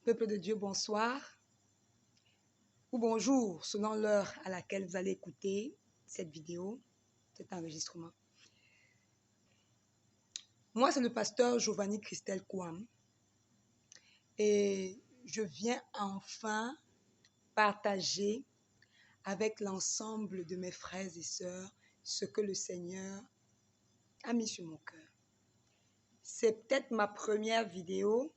Peuple de Dieu, bonsoir ou bonjour, selon l'heure à laquelle vous allez écouter cette vidéo, cet enregistrement. Moi, c'est le pasteur Giovanni Christelle Kouam et je viens enfin partager avec l'ensemble de mes frères et sœurs ce que le Seigneur a mis sur mon cœur. C'est peut-être ma première vidéo,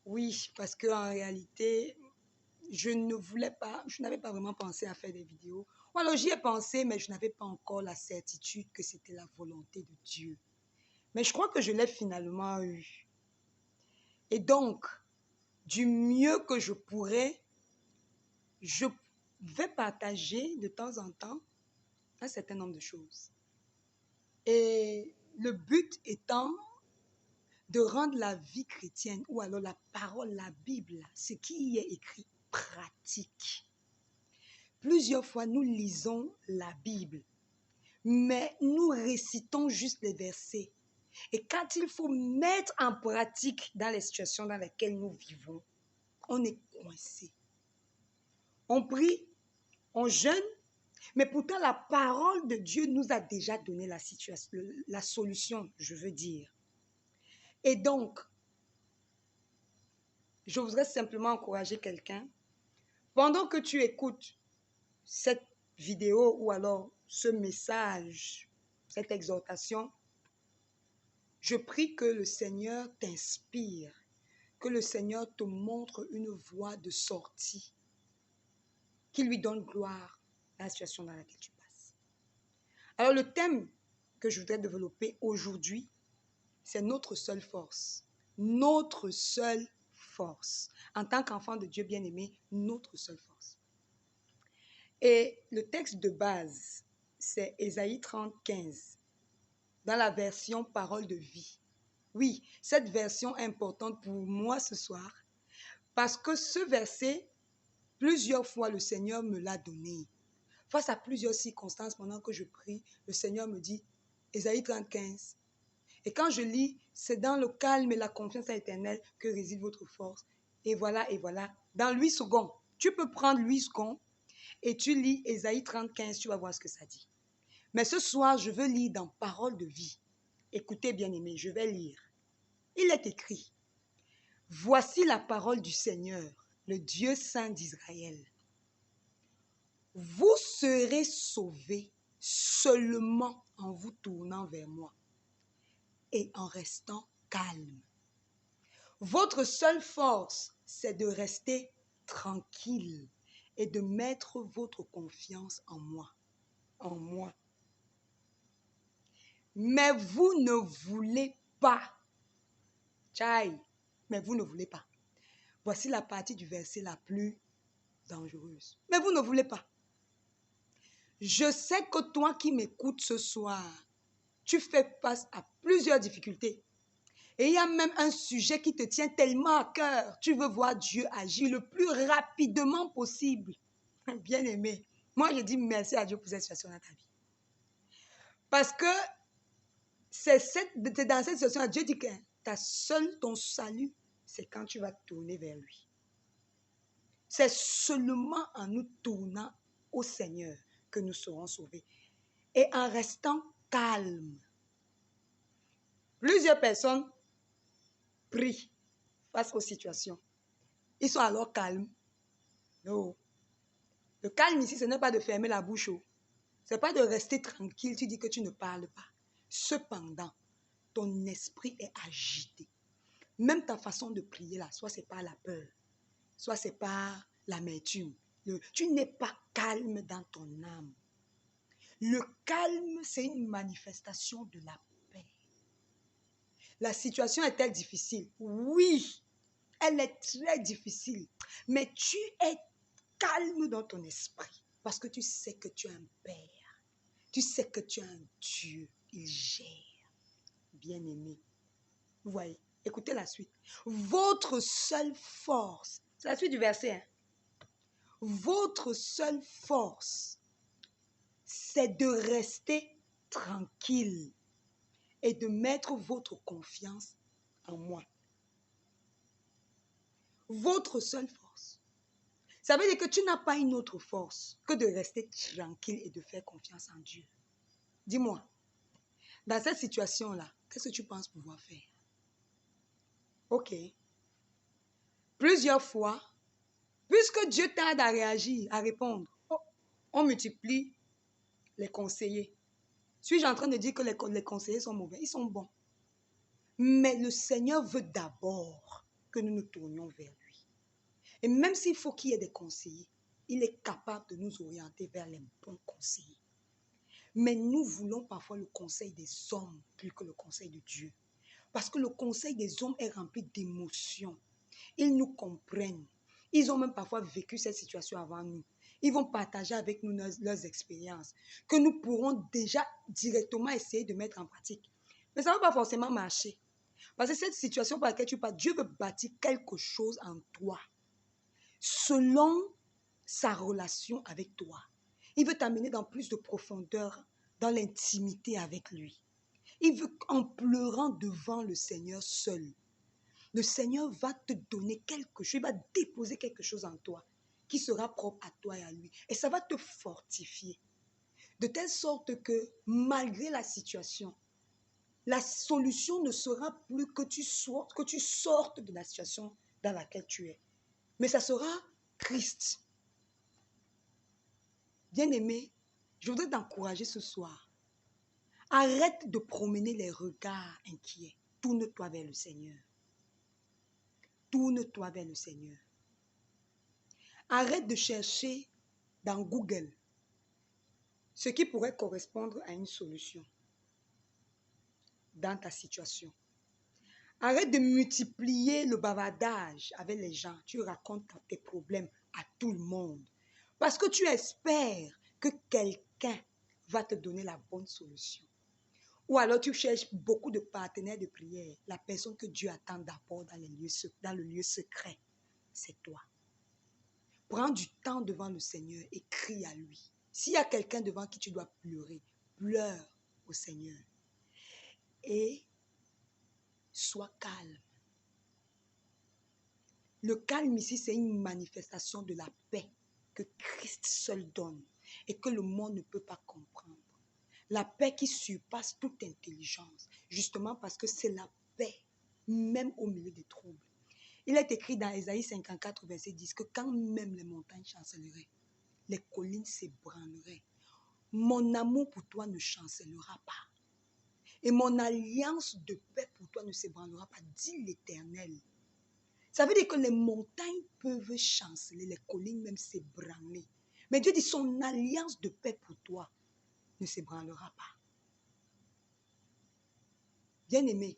oui, parce qu'en réalité, je n'avais pas vraiment pensé à faire des vidéos. Ou alors j'y ai pensé, mais je n'avais pas encore la certitude que c'était la volonté de Dieu. Mais je crois que je l'ai finalement eu. Et donc, du mieux que je pourrais, je vais partager de temps en temps un certain nombre de choses. Et le but étant de rendre la vie chrétienne, ou alors la parole, la Bible, ce qui y est écrit, pratique. Plusieurs fois, nous lisons la Bible, mais nous récitons juste les versets. Et quand il faut mettre en pratique dans les situations dans lesquelles nous vivons, on est coincé. On prie, on jeûne, mais pourtant la parole de Dieu nous a déjà donné la solution, je veux dire. Et donc, je voudrais simplement encourager quelqu'un, pendant que tu écoutes cette vidéo ou alors ce message, cette exhortation, je prie que le Seigneur t'inspire, que le Seigneur te montre une voie de sortie, qui lui donne gloire à la situation dans laquelle tu passes. Alors le thème que je voudrais développer aujourd'hui, c'est notre seule force. Notre seule force. En tant qu'enfant de Dieu bien-aimé, notre seule force. Et le texte de base, c'est Ésaïe 30, 15, dans la version Parole de vie. Oui, cette version est importante pour moi ce soir, parce que ce verset, plusieurs fois le Seigneur me l'a donné. Face à plusieurs circonstances, pendant que je prie, le Seigneur me dit, Ésaïe 30, 15. Et quand je lis, c'est dans le calme et la confiance à l'Éternel que réside votre force. Et voilà, dans 8 secondes. Tu peux prendre 8 secondes et tu lis Ésaïe 30, 15, tu vas voir ce que ça dit. Mais ce soir, je veux lire dans Parole de vie. Écoutez, bien-aimés, je vais lire. Il est écrit, « Voici la parole du Seigneur, le Dieu saint d'Israël. Vous serez sauvés seulement en vous tournant vers moi et en restant calme. Votre seule force, c'est de rester tranquille et de mettre votre confiance en moi. En moi. Mais vous ne voulez pas. Tchaï, mais vous ne voulez pas. Voici la partie du verset la plus dangereuse. Mais vous ne voulez pas. Je sais que toi qui m'écoutes ce soir, tu fais face à plusieurs difficultés. Et il y a même un sujet qui te tient tellement à cœur. Tu veux voir Dieu agir le plus rapidement possible. Bien aimé, moi je dis merci à Dieu pour cette situation dans ta vie. Parce que c'est dans cette situation, Dieu dit que ton salut, c'est quand tu vas tourner vers lui. C'est seulement en nous tournant au Seigneur que nous serons sauvés. Et en restant calmes. Plusieurs personnes prient face aux situations. Ils sont alors calmes. Non. Le calme ici, ce n'est pas de fermer la bouche. Ce n'est pas de rester tranquille, tu dis que tu ne parles pas. Cependant, ton esprit est agité. Même ta façon de prier là, soit c'est par la peur, soit c'est par l'amertume. Tu n'es pas calme dans ton âme. Le calme, c'est une manifestation de la paix. La situation est-elle difficile? Oui, elle est très difficile. Mais tu es calme dans ton esprit parce que tu sais que tu as un Père. Tu sais que tu as un Dieu. Il gère. Bien-aimé. Vous voyez, écoutez la suite. Votre seule force, c'est la suite du verset, hein? Votre seule force, c'est de rester tranquille et de mettre votre confiance en moi. votre seule force. Ça veut dire que tu n'as pas une autre force que de rester tranquille et de faire confiance en Dieu. Dis-moi, dans cette situation-là, qu'est-ce que tu penses pouvoir faire? Ok. Plusieurs fois, puisque Dieu t'aide à réagir, à répondre, on multiplie les conseillers. Suis-je en train de dire que les conseillers sont mauvais? Ils sont bons. Mais le Seigneur veut d'abord que nous nous tournions vers lui. Et même s'il faut qu'il y ait des conseillers, il est capable de nous orienter vers les bons conseillers. Mais nous voulons parfois le conseil des hommes plus que le conseil de Dieu. Parce que le conseil des hommes est rempli d'émotions. Ils nous comprennent. Ils ont même parfois vécu cette situation avant nous. Ils vont partager avec nous leurs expériences que nous pourrons déjà directement essayer de mettre en pratique. Mais ça ne va pas forcément marcher. Parce que cette situation par laquelle tu parles, Dieu veut bâtir quelque chose en toi selon sa relation avec toi. Il veut t'amener dans plus de profondeur, dans l'intimité avec lui. Il veut en pleurant devant le Seigneur seul. Le Seigneur va te donner quelque chose, il va déposer quelque chose en toi qui sera propre à toi et à lui. Et ça va te fortifier. De telle sorte que malgré la situation, la solution ne sera plus que tu sortes de la situation dans laquelle tu es. Mais ça sera Christ. Bien-aimé, je voudrais t'encourager ce soir. Arrête de promener les regards inquiets. Tourne-toi vers le Seigneur. Tourne-toi vers le Seigneur. Arrête de chercher dans Google ce qui pourrait correspondre à une solution dans ta situation. Arrête de multiplier le bavardage avec les gens. Tu racontes tes problèmes à tout le monde. Parce que tu espères que quelqu'un va te donner la bonne solution. Ou alors tu cherches beaucoup de partenaires de prière. La personne que Dieu attend d'abord dans le lieu secret, c'est toi. Prends du temps devant le Seigneur et crie à lui. S'il y a quelqu'un devant qui tu dois pleurer, pleure au Seigneur. Et sois calme. Le calme ici, c'est une manifestation de la paix que Christ seul donne et que le monde ne peut pas comprendre. La paix qui surpasse toute intelligence, justement parce que c'est la paix, même au milieu des troubles. Il est écrit dans Ésaïe 54, verset 10, que quand même les montagnes chanceleraient, les collines s'ébranleraient, mon amour pour toi ne chancellera pas. Et mon alliance de paix pour toi ne s'ébranlera pas, dit l'Éternel. Ça veut dire que les montagnes peuvent chanceler, les collines même s'ébranler. Mais Dieu dit, son alliance de paix pour toi ne s'ébranlera pas. Bien-aimé,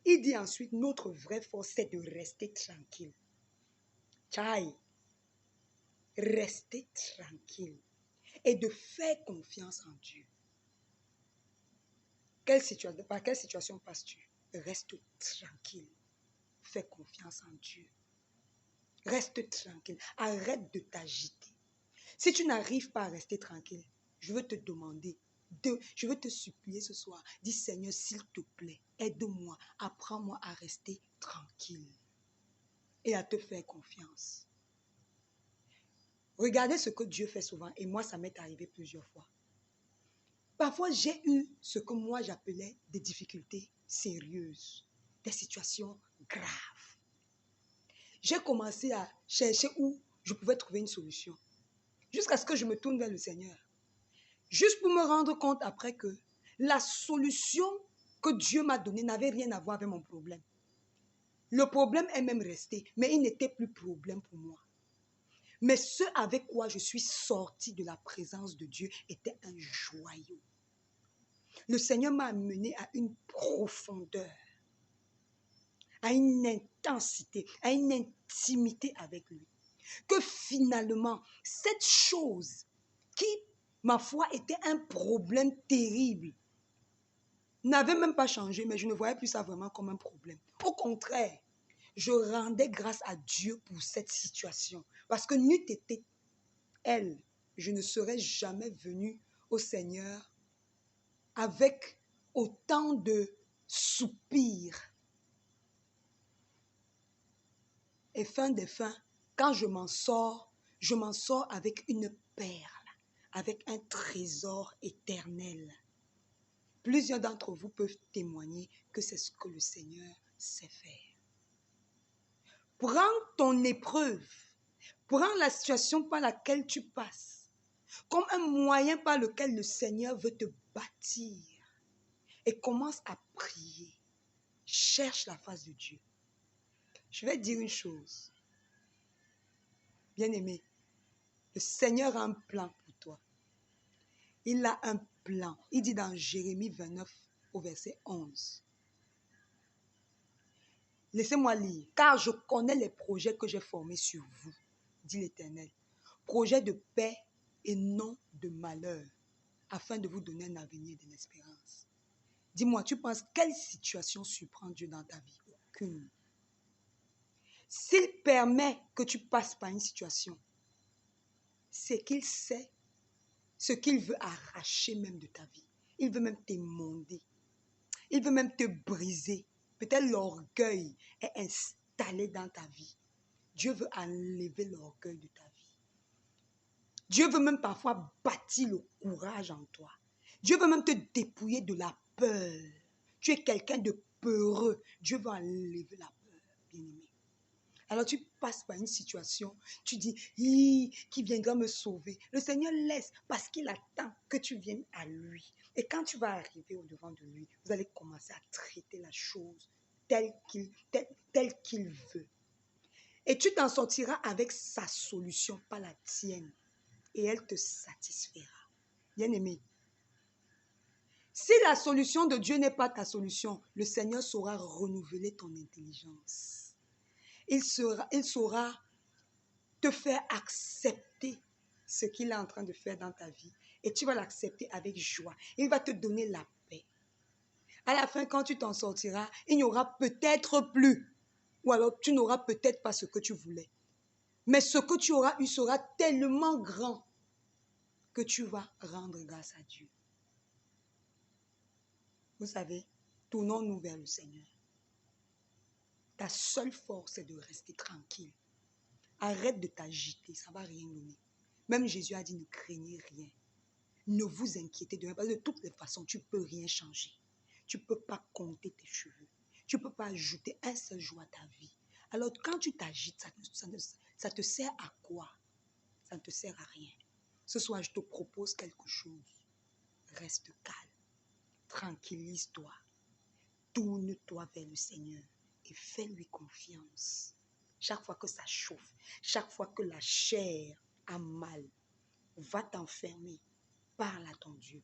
il dit ensuite, notre vraie force, c'est de rester tranquille. Tchaï, rester tranquille et de faire confiance en Dieu. Par quelle situation passes-tu? Reste tranquille. Fais confiance en Dieu. Reste tranquille. Arrête de t'agiter. Si tu n'arrives pas à rester tranquille, je veux te demander, je veux te supplier ce soir. Dis Seigneur, s'il te plaît, aide-moi, apprends-moi à rester tranquille et à te faire confiance. Regardez ce que Dieu fait souvent et moi, ça m'est arrivé plusieurs fois. Parfois, j'ai eu ce que moi j'appelais des difficultés sérieuses, des situations graves. J'ai commencé à chercher où je pouvais trouver une solution, jusqu'à ce que je me tourne vers le Seigneur. Juste pour me rendre compte après que la solution que Dieu m'a donnée n'avait rien à voir avec mon problème. Le problème est même resté, mais il n'était plus problème pour moi. Mais ce avec quoi je suis sortie de la présence de Dieu était un joyau. Le Seigneur m'a amené à une profondeur, à une intensité, à une intimité avec lui. Que finalement, cette chose qui, ma foi, était un problème terrible, n'avait même pas changé, mais je ne voyais plus ça vraiment comme un problème. Au contraire, je rendais grâce à Dieu pour cette situation. Parce que n'eût été elle, je ne serais jamais venue au Seigneur avec autant de soupirs. Et fin des fins, quand je m'en sors avec une perle, avec un trésor éternel. Plusieurs d'entre vous peuvent témoigner que c'est ce que le Seigneur sait faire. Prends ton épreuve, prends la situation par laquelle tu passes, comme un moyen par lequel le Seigneur veut te bâtir. Et commence à prier. Cherche la face de Dieu. Je vais te dire une chose. Bien-aimé, le Seigneur a un plan pour toi. Il a un plan. Il dit dans Jérémie 29 au verset 11. Laissez-moi lire. Car je connais les projets que j'ai formés sur vous, dit l'Éternel. Projets de paix et non de malheur, afin de vous donner un avenir et de l'espérance. Dis-moi, tu penses quelle situation surprend Dieu dans ta vie? Aucune. S'il permet que tu passes par une situation, c'est qu'il sait ce qu'il veut arracher même de ta vie. Il veut même t'émonder. Il veut même te briser. Peut-être l'orgueil est installé dans ta vie. Dieu veut enlever l'orgueil de ta vie. Dieu veut même parfois bâtir le courage en toi. Dieu veut même te dépouiller de la peur. Tu es quelqu'un de peureux. Dieu veut enlever la peur, bien-aimé. Alors tu passes par une situation, tu dis, qui viendra me sauver? Le Seigneur laisse parce qu'il attend que tu viennes à lui. Et quand tu vas arriver au-devant de lui, vous allez commencer à traiter la chose telle qu'il veut. Et tu t'en sortiras avec sa solution, pas la tienne. Et elle te satisfera. Bien-aimé, si la solution de Dieu n'est pas ta solution, le Seigneur saura renouveler ton intelligence. Il saura te faire accepter ce qu'il est en train de faire dans ta vie. Et tu vas l'accepter avec joie. Il va te donner la paix. À la fin, quand tu t'en sortiras, il n'y aura peut-être plus. Ou alors, tu n'auras peut-être pas ce que tu voulais. Mais ce que tu auras eu sera tellement grand que tu vas rendre grâce à Dieu. Vous savez, tournons-nous vers le Seigneur. Ta seule force est de rester tranquille. Arrête de t'agiter, ça ne va rien donner. Même Jésus a dit, ne craignez rien. Ne vous inquiétez de rien, parce que de toutes les façons, tu ne peux rien changer. Tu ne peux pas compter tes cheveux. Tu ne peux pas ajouter un seul jour à ta vie. Alors, quand tu t'agites, ça te sert à quoi? Ça ne te sert à rien. Ce soir, je te propose quelque chose. Reste calme. Tranquillise-toi. Tourne-toi vers le Seigneur et fais-lui confiance. Chaque fois que ça chauffe, chaque fois que la chair a mal, va t'enfermer, parle à ton Dieu,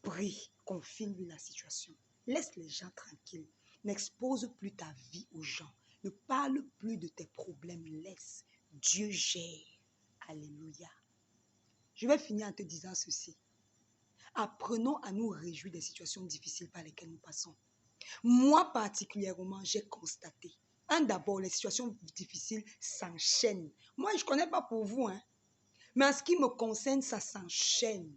prie, confie-lui la situation. Laisse les gens tranquilles, n'expose plus ta vie aux gens, ne parle plus de tes problèmes, laisse. Dieu gère. Alléluia. Je vais finir en te disant ceci. Apprenons à nous réjouir des situations difficiles par lesquelles nous passons. Moi particulièrement, j'ai constaté. D'abord, les situations difficiles s'enchaînent. Moi, je ne connais pas pour vous, mais en ce qui me concerne, ça s'enchaîne.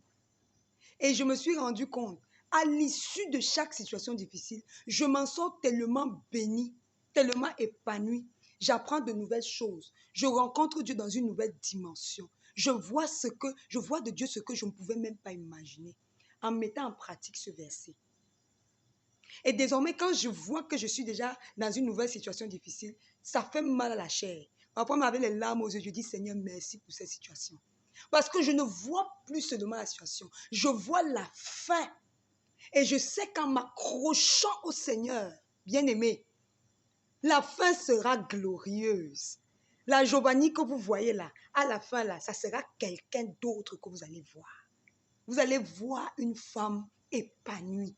Et je me suis rendu compte, à l'issue de chaque situation difficile, je m'en sors tellement bénie, tellement épanouie. J'apprends de nouvelles choses. Je rencontre Dieu dans une nouvelle dimension. Je vois de Dieu ce que je ne pouvais même pas imaginer en mettant en pratique ce verset. Et désormais, quand je vois que je suis déjà dans une nouvelle situation difficile, ça fait mal à la chair. Parfois, avec les larmes aux yeux, je dis, Seigneur, merci pour cette situation. Parce que je ne vois plus seulement la situation, je vois la fin. Et je sais qu'en m'accrochant au Seigneur, bien-aimé, la fin sera glorieuse. La Giovanni que vous voyez là, à la fin là, ça sera quelqu'un d'autre que vous allez voir. Vous allez voir une femme épanouie,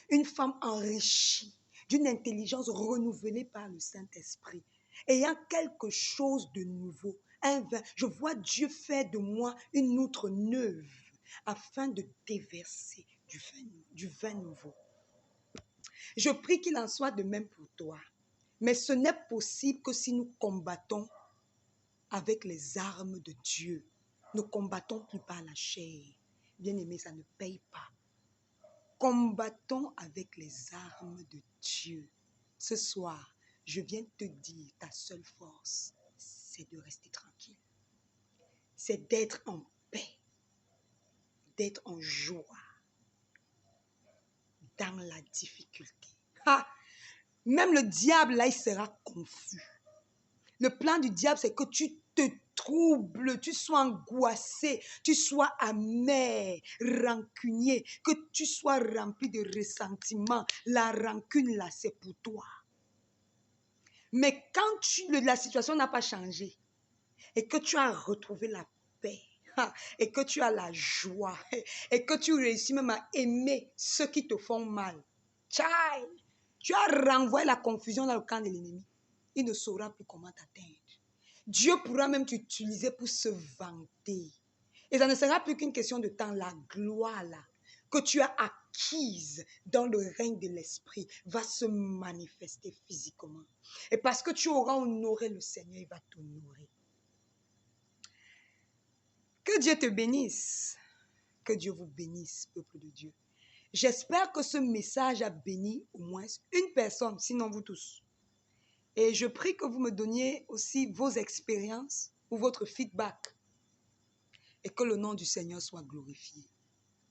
une femme enrichie, d'une intelligence renouvelée par le Saint-Esprit, ayant quelque chose de nouveau. Je vois Dieu faire de moi une outre neuve afin de déverser du vin nouveau. Je prie qu'il en soit de même pour toi. Mais ce n'est possible que si nous combattons avec les armes de Dieu. Ne combattons plus par la chair. Bien-aimé, ça ne paye pas. Combattons avec les armes de Dieu. Ce soir, je viens te dire ta seule force, c'est de rester tranquille. C'est d'être en paix, d'être en joie, dans la difficulté. Ah, même le diable, là, il sera confus. Le plan du diable, c'est que tu te troubles, tu sois angoissé, tu sois amer, rancunier, que tu sois rempli de ressentiment. La rancune, là, c'est pour toi. Mais quand la situation n'a pas changé et que tu as retrouvé la paix, et que tu as la joie, et que tu réussis même à aimer ceux qui te font mal, tu as renvoyé la confusion dans le camp de l'ennemi. Il ne saura plus comment t'atteindre. Dieu pourra même t'utiliser pour se vanter. Et ça ne sera plus qu'une question de temps. La gloire là, que tu as acquise dans le règne de l'esprit, va se manifester physiquement. Et parce que tu auras honoré le Seigneur, il va t'honorer. Que Dieu te bénisse. Que Dieu vous bénisse, peuple de Dieu. J'espère que ce message a béni au moins une personne, sinon vous tous. Et je prie que vous me donniez aussi vos expériences ou votre feedback. Et que le nom du Seigneur soit glorifié.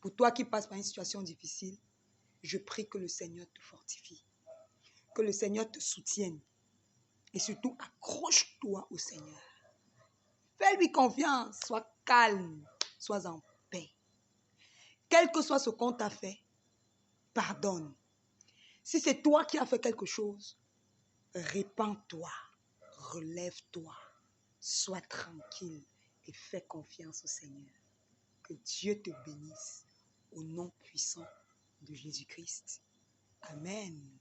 Pour toi qui passes par une situation difficile, je prie que le Seigneur te fortifie. Que le Seigneur te soutienne. Et surtout, accroche-toi au Seigneur. Fais-lui confiance. Sois calme. Sois en paix. Quel que soit ce qu'on t'a fait, pardonne. Si c'est toi qui as fait quelque chose, répands-toi. Relève-toi. Sois tranquille et fais confiance au Seigneur. Que Dieu te bénisse au nom puissant de Jésus-Christ. Amen.